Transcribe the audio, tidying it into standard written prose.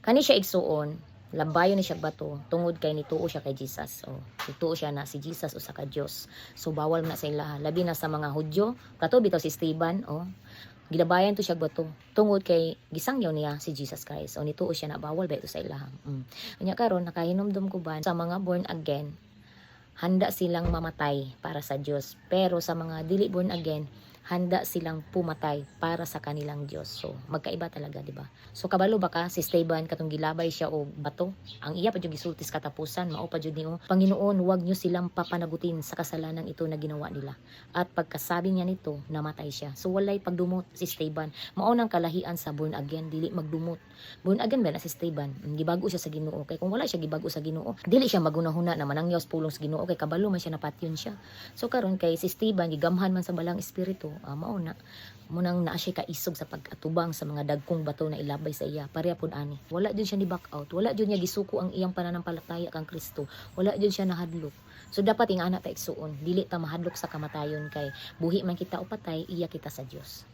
Kani siya igsuon, labayon ni siya bato tungod kay nituo siya kay Jesus. Oh, nituo siya na si Jesus usa ka Dios. So bawal na sa ilaha, labi na sa mga Hudyo. Kato bitaw si Esteban, oh. Gilabayan to siya bato tungod kay gisangyaw niya si Jesus Christ. O nituo siya na bawal ba ito sa ilaha. Unya karon nakahinomdom ko ba sa mga born again, handa silang mamatay para sa Diyos. Pero sa mga dili born again, handa silang pumatay para sa kanilang Diyos. So, magkaiba talaga, di ba? So, kabalo ba ka, si Esteban, katong gilabay siya o bato, ang iya pa yung gisultis katapusan, mao pa niyo, Panginoon, huwag nyo silang papanagutin sa kasalanan ito na ginawa nila. At pagkasabi niya nito, namatay siya. So, walay pagdumot si Esteban. Maunang kalahian sa born again, dili magdumot. Born again ba na si Esteban? Gibago siya sa Ginoo. Kay kung wala siya gibago sa Ginoo, dili siya magunahuna na manangyaw sa pulong sa Ginoo, kay kabalo man siya napatyon siya. So, karon kay si Esteban, gigamhan man sa balang espiritu, mauna munang naa siya kaisog sa pag-atubang sa mga dagkong bato na ilabay sa iya. Pareha pud ani, wala jud siya ni back out, wala jud niya gisuko ang iyang pananampalataya kang Kristo, wala jud siya nahadlok. So dapat ing ana ta igsuon, dili ta mahadlok sa kamatayon, kay buhi man kita o patay, iya kita sa Dios.